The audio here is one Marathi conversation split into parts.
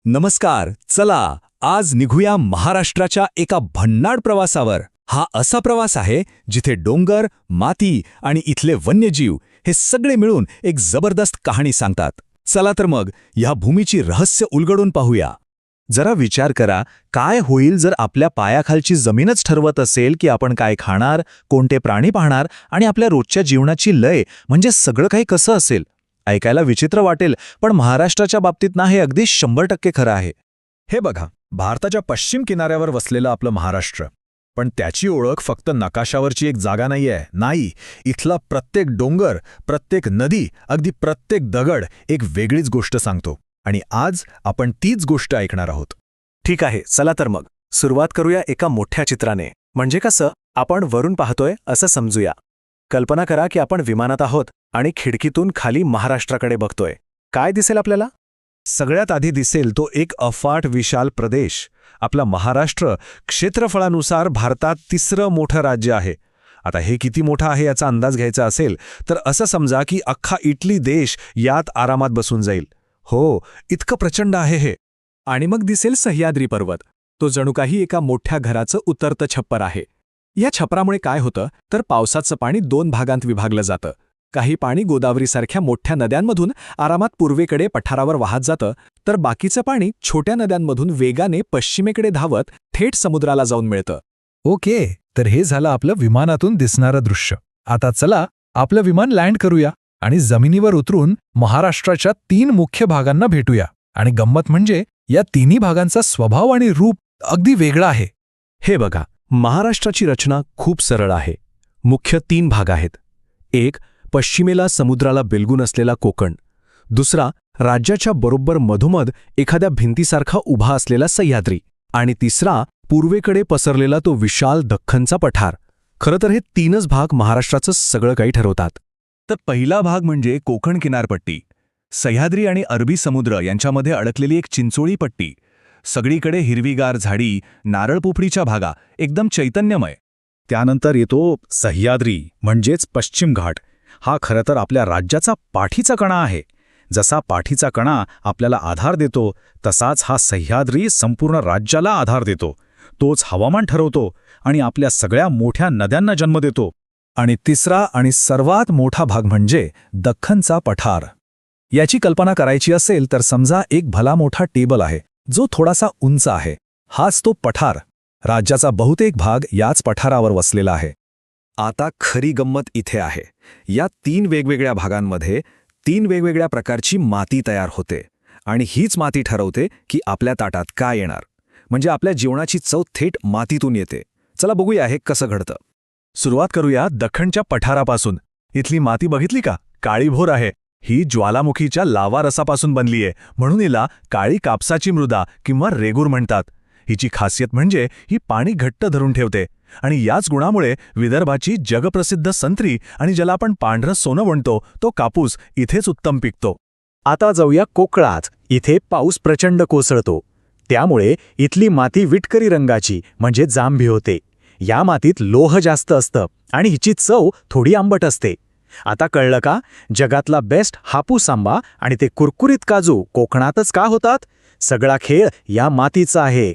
नमस्कार. चला आज निघूया महाराष्ट्राच्या एका भन्नाट प्रवासावर. हा असा प्रवास आहे जिथे डोंगर, माती आणि इथले वन्यजीव हे सगळे मिळून एक जबरदस्त कहाणी सांगतात. चला तर मग ह्या भूमीची रहस्य उलगडून पाहूया. जरा विचार करा, काय होईल जर आपल्या पायाखालची जमीनच ठरवत असेल की आपण काय खाणार, कोणते प्राणी पाहणार आणि आपल्या रोजच्या जीवनाची लय म्हणजे सगळं काही कसं असेल. ऐकायला विचित्र वाटेल, पण महाराष्ट्राच्या बाबतीत ना हे अगदी 100% खरं आहे. हे बघा, भारताच्या पश्चिम किनाऱ्यावर वसलेलं आपलं महाराष्ट्र, पण त्याची ओळख फक्त नकाशावरची एक जागा नाहीये. नाही, इथला प्रत्येक डोंगर, प्रत्येक नदी, अगदी प्रत्येक दगड एक वेगळीच गोष्ट सांगतो. आणि आज आपण तीच गोष्ट ऐकणार आहोत. ठीक आहे, चला तर मग सुरुवात करूया एका मोठ्या चित्राने. म्हणजे कसं, आपण वरून पाहतोय असं समजूया. कल्पना करा की आपण विमानात आहोत आणि खिडकीतून खाली महाराष्ट्राकडे बघतोय. काय दिसेल आपल्याला? सगळ्यात आधी दिसेल तो एक अफाट विशाल प्रदेश. आपला महाराष्ट्र क्षेत्रफळानुसार भारतात तिसरं मोठं राज्य आहे. आता हे किती मोठं आहे याचा अंदाज घ्यायचा असेल तर असं समजा की अख्खा इटली देश यात आरामात बसून जाईल. हो, इतकं प्रचंड आहे हे. आणि मग दिसेल सह्याद्री पर्वत. तो जणू काही एका मोठ्या घराचं उतरतं छप्पर आहे. या छपरामुळे काय होतं तर पावसाचं पाणी 2 भागांत विभागलं जातं. काही पाणी गोदावरीसारख्या मोठ्या नद्यांमधून आरामात पूर्वेकडे पठारावर वाहत जातं, तर बाकीचं पाणी छोट्या नद्यांमधून वेगाने पश्चिमेकडे धावत थेट समुद्राला जाऊन मिळतं. ओके, तर हे झालं आपलं विमानातून दिसणारं दृश्य. आता चला आपलं विमान लँड करूया आणि जमिनीवर उतरून महाराष्ट्राच्या 3 मुख्य भागांना भेटूया. आणि गंमत म्हणजे या तिन्ही भागांचा स्वभाव आणि रूप अगदी वेगळा आहे. हे बघा, महाराष्ट्राची रचना खूप सरळ आहे. मुख्य 3 भाग आहेत. एक, पश्चिमेला समुद्राला बिलगून असलेला कोकण. दुसरा, राज्याच्या बरोबर मधोमध एखाद्या भिंतीसारखा उभा असलेला सह्याद्री. आणि तिसरा, पूर्वेकडे पसरलेला तो विशाल दख्खनचा पठार. खरं तर हे 3च भाग महाराष्ट्राचं सगळं काही ठरवतात. तर पहिला भाग म्हणजे कोकण किनारपट्टी. सह्याद्री आणि अरबी समुद्र यांच्यामध्ये अडकलेली एक चिंचोळी पट्टी. सगळीकडे हिरवीगार झाडी, नारळ पोफळीच्या भागा, एकदम चैतन्यमय. त्यानंतर येतो सह्याद्री म्हणजेच पश्चिम घाट. हा खरं तर आपल्या राज्याचा पाठीचा कणा आहे. जसा पाठीचा कणा आपल्याला आधार देतो, तसाच हा सह्याद्री संपूर्ण राज्याला आधार देतो. तोच हवामान ठरवतो आणि आपल्या सगळ्या मोठ्या नद्यांना जन्म देतो. आणि तिसरा आणि सर्वात मोठा भाग म्हणजे दख्खनचा पठार. याची कल्पना करायची असेल तर समजा एक भला मोठा टेबल आहे जो थोडासा उंच आहे. हाच तो पठार. राज्याचा बहुतेक भाग याच पठारावर वसलेला आहे. आता खरी गंमत इथे आहे. या 3 वेगवेगळ्या भागांमध्ये 3 वेगवेगळ्या प्रकारची माती तयार होते. आणि हीच माती ठरवते की आपल्या ताटात काय येणार. म्हणजे आपल्या जीवनाची चव थेट मातीतून येते. चला बघूया हे कसं घडतं. सुरुवात करूया दख्खनच्या पठारापासून. इथली माती बघितली का? काळीभोर आहे. ही ज्वालामुखीच्या लावा रसापासून बनलीये, म्हणून हिला काळी कापसाची मृदा किंवा रेगूर म्हणतात. हिची खासियत म्हणजे ही पाणी घट्ट धरून ठेवते. आणि याच गुणामुळे विदर्भाची जगप्रसिद्ध संत्री आणि ज्याला आपण पांढरं सोनं म्हणतो तो कापूस इथेच उत्तम पिकतो. आता जाऊया कोकणात. इथे पाऊस प्रचंड कोसळतो. त्यामुळे इथली माती विटकरी रंगाची म्हणजे जांभी होते. या मातीत लोह जास्त असतं आणि हिची चव थोडी आंबट असते. आता कळलं का, जगातला बेस्ट हापूस आंबा आणि ते कुरकुरीत काजू कोकणातच का होतात? सगळा खेळ या मातीचा आहे.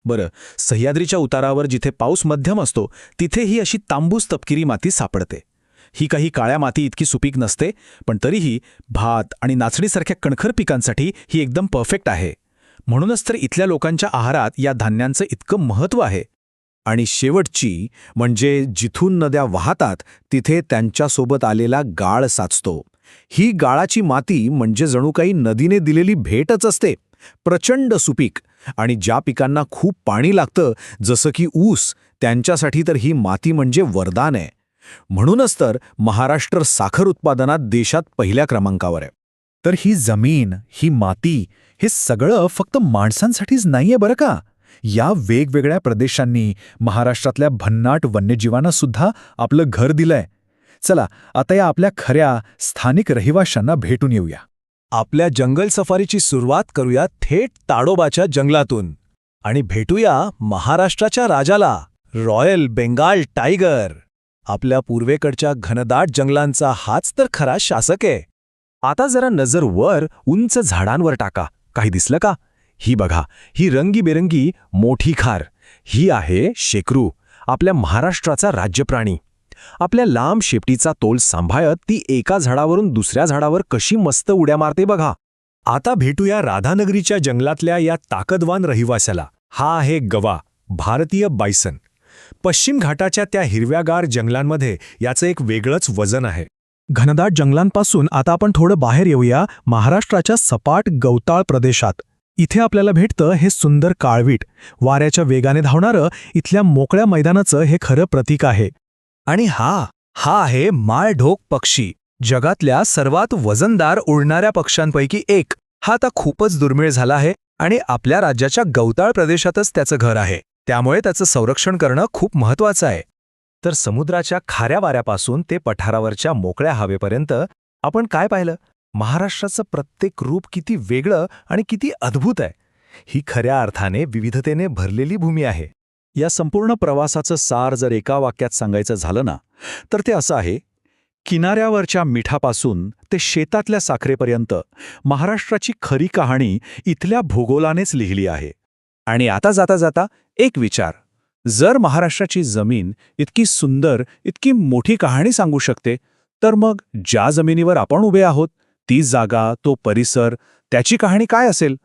बरं, सह्याद्रीच्या उतारावर जिथे पाऊस मध्यम असतो तिथे ही अशी तांबूस तपकिरी माती सापडते. ही काही काळ्या माती इतकी सुपीक नसते, पण तरीही भात आणि नाचणीसारख्या कणखर पिकांसाठी ही एकदम परफेक्ट आहे. म्हणूनच तर इथल्या लोकांच्या आहारात या धान्यांचं इतकं महत्त्व आहे. आणि शेवटची म्हणजे जिथून नद्या वाहतात तिथे त्यांच्यासोबत आलेला गाळ साचतो. ही गाळाची माती म्हणजे जणू काही नदीने दिलेली भेटच असते. प्रचंड सुपीक. आणि ज्या पिकांना खूप पाणी लागतं जसं की ऊस, त्यांच्यासाठी तर ही माती म्हणजे वरदान आहे. म्हणूनच तर महाराष्ट्र साखर उत्पादनात देशात पहिल्या क्रमांकावर आहे. तर ही जमीन, ही माती, हे सगळं फक्त माणसांसाठीच नाहीये बरं का. या वेगवेगळ्या प्रदेशांनी महाराष्ट्रातल्या भन्नाट वन्यजीवांना सुद्धा आपलं घर दिलंय. चला आता या आपल्या खऱ्या स्थानिक रहिवाशांना भेटून येऊया. आपल्या जंगल सफारीची सुरुवात करूया थेट ताडोबाच्या जंगलातून. आणि भेटूया महाराष्ट्राच्या राजाला, रॉयल बेंगाल टायगर. आपल्या पूर्वेकडच्या घनदाट जंगलांचा हाच तर खरा शासक आहे. आता जरा नजर वर उंच झाडांवर टाका. काही दिसलं का? ही बघा, ही रंगीबेरंगी मोठी खार, ही आहे शेकरू, आपल्या महाराष्ट्राचा राज्यप्राणी. आपल्या लांब शेपटीचा तोल सांभाळत ती एका झाडावरून दुसऱ्या झाडावर कशी मस्त उड्या मारते बघा. आता भेटूया राधानगरीच्या जंगलातल्या या ताकदवान रहिवाशाला. हा आहे गवा, भारतीय बायसन. पश्चिम घाटाच्या त्या हिरव्यागार जंगलांमध्ये याचं एक वेगळंच वजन आहे. घनदाट जंगलांपासून आता आपण थोडं बाहेर येऊया महाराष्ट्राच्या सपाट गवताळ प्रदेशात. इथे आपल्याला भेटतं हे सुंदर काळवीट, वाऱ्याच्या वेगाने धावणारं इथल्या मोकळ्या मैदानाचं हे खरं प्रतीक आहे. आणि हा आहे माळढोक पक्षी, जगातल्या सर्वात वजनदार उडणाऱ्या पक्ष्यांपैकी एक. हा आता खूपच दुर्मिळ झाला आहे आणि आपल्या राज्याच्या गवताळ प्रदेशातच त्याचं घर आहे. त्यामुळे त्याचं संरक्षण करणं खूप महत्त्वाचं आहे. तर समुद्राच्या खाऱ्या वाऱ्यापासून ते पठारावरच्या मोकळ्या हवेपर्यंत आपण काय पाहिलं? महाराष्ट्राचं प्रत्येक रूप किती वेगळं आणि किती अद्भुत आहे. ही खऱ्या अर्थाने विविधतेने भरलेली भूमी आहे. या संपूर्ण प्रवासाचं सार जर एका वाक्यात सांगायचं झालं ना, तर ते असं आहे: किनाऱ्यावरच्या मिठापासून ते शेतातल्या साखरेपर्यंत महाराष्ट्राची खरी कहाणी इथल्या भूगोलानेच लिहिली आहे. आणि आता जाता जाता एक विचार: जर महाराष्ट्राची जमीन इतकी सुंदर, इतकी मोठी कहाणी सांगू शकते, तर मग ज्या जमिनीवर आपण उभे आहोत, ती जागा, तो परिसर, त्याची कहाणी काय असेल?